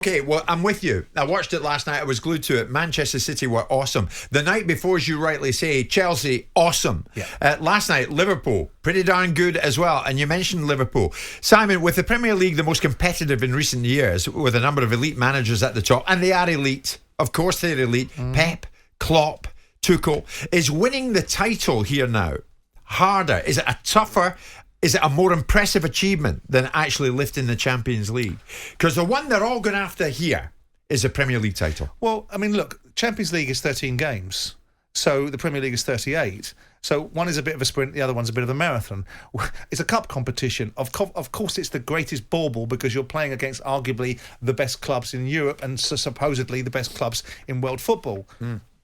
Okay, well, I'm with you. I watched it last night. I was glued to it. Manchester City were awesome. The night before, as you rightly say, Chelsea, awesome. Yeah. Last night, Liverpool, pretty darn good as well. And you mentioned Liverpool. Simon, with the Premier League the most competitive in recent years, with a number of elite managers at the top, and they are elite. Of course they're elite. Pep, Klopp, Tuchel. Is winning the title here now harder? Is it a tougher... Is it a more impressive achievement than actually lifting the Champions League? Because the one they're all going after here is a Premier League title. Well, I mean, look, Champions League is 13 games. So the Premier League is 38. So one is a bit of a sprint, the other one's a bit of a marathon. It's a cup competition. Of course, it's the greatest bauble because you're playing against arguably the best clubs in Europe and supposedly the best clubs in world football.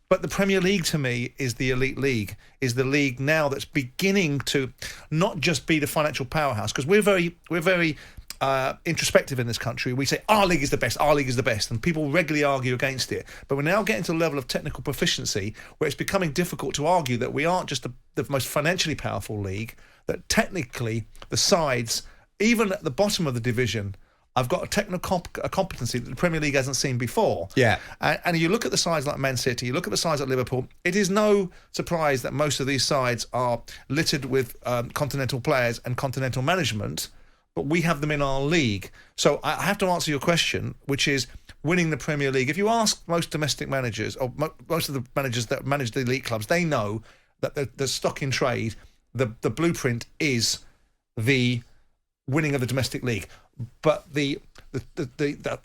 But the Premier League, to me, is the elite league, is the league now that's beginning to not just be the financial powerhouse, because we're very introspective in this country. We say, our league is the best, and people regularly argue against it. But we're now getting to a level of technical proficiency where it's becoming difficult to argue that we aren't just the most financially powerful league, that technically the sides, even at the bottom of the division, I've got a technical competency that the Premier League hasn't seen before. Yeah. And you look at the sides like Man City, you look at the sides like Liverpool, it is no surprise that most of these sides are littered with continental players and continental management, but we have them in our league. So I have to answer your question, which is winning the Premier League. If you ask most domestic managers, or most of the managers that manage the elite clubs, they know that the stock in trade, the blueprint is the winning of the domestic league. But the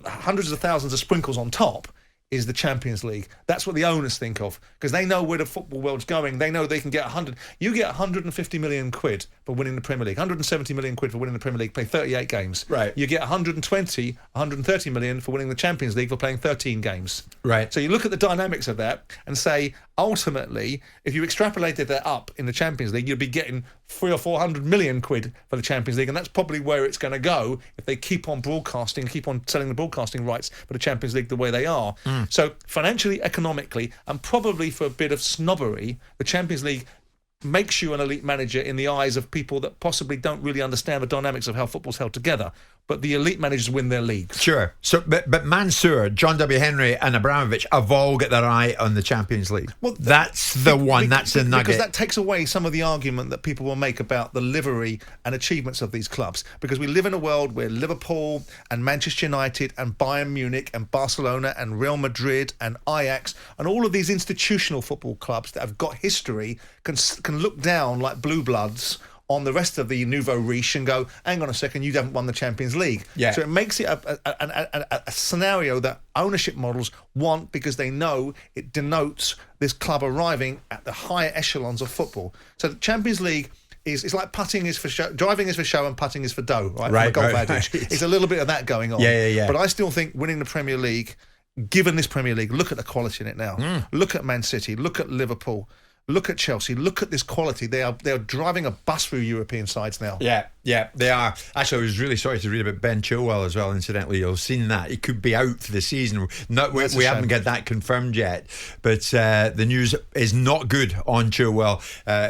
hundreds of thousands of sprinkles on top is the Champions League. That's what the owners think of, because they know where the football world's going. They know they can get 100. You get 150 million quid for winning the Premier League, 170 million quid for winning the Premier League, play 38 games. Right. You get 130 million for winning the Champions League for playing 13 games. Right. So you look at the dynamics of that and say, ultimately, if you extrapolated that up in the Champions League, you'd be getting 300 or 400 million quid for the Champions League, and that's probably where it's going to go if they keep on broadcasting, keep on selling the broadcasting rights for the Champions League the way they are. So financially, economically, and probably for a bit of snobbery, the Champions League makes you an elite manager in the eyes of people that possibly don't really understand the dynamics of how football's held together. But the elite managers win their leagues. Sure. So, but Mansour, John W. Henry and Abramovich have all got their eye on the Champions League. Well, that's the one. That's the nugget. Because that takes away some of the argument that people will make about the livery and achievements of these clubs. Because we live in a world where Liverpool and Manchester United and Bayern Munich and Barcelona and Real Madrid and Ajax and all of these institutional football clubs that have got history can look down like blue bloods on the rest of the nouveau riche and go, hang on a second, you haven't won the Champions League. Yeah. So it makes it a scenario that ownership models want, because they know it denotes this club arriving at the higher echelons of football. So the Champions League it's like putting is for show, driving is for show, and putting is for dough, right? Right, From the golf right, adage. right. It's a little bit of that going on. Yeah. But I still think winning the Premier League, given this Premier League, look at the quality in it now. Look at Man City, look at Liverpool, look at Chelsea, look at this quality. They are driving a bus through European sides now. Yeah, they are. Actually, I was really sorry to read about Ben Chilwell as well, incidentally. You've seen that. He could be out for the season. We haven't got that confirmed yet. But the news is not good on Chilwell,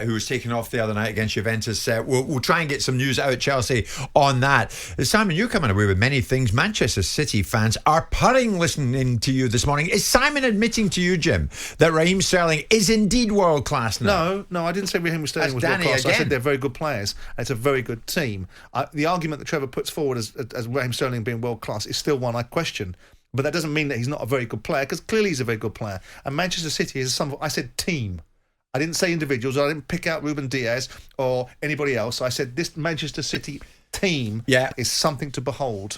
who was taken off the other night against Juventus. We'll try and get some news out of Chelsea on that. Simon, you're coming away with many things. Manchester City fans are purring listening to you this morning. Is Simon admitting to you, Jim, that Raheem Sterling is indeed world class now? No, I didn't say Raheem Sterling was Danny world class. again. I said they're very good players, and it's a very good team. The argument that Trevor puts forward as Raheem Sterling being world class is still one I question. But that doesn't mean that he's not a very good player, because clearly he's a very good player. And Manchester City is I said team. I didn't say individuals. I didn't pick out Ruben Diaz or anybody else. I said this Manchester City team is something to behold.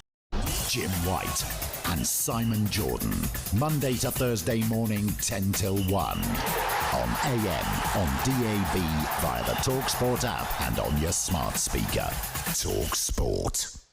Jim White and Simon Jordan, Monday to Thursday morning, 10 till 1. On AM, on DAB, via the talkSPORT app and on your smart speaker. talkSPORT.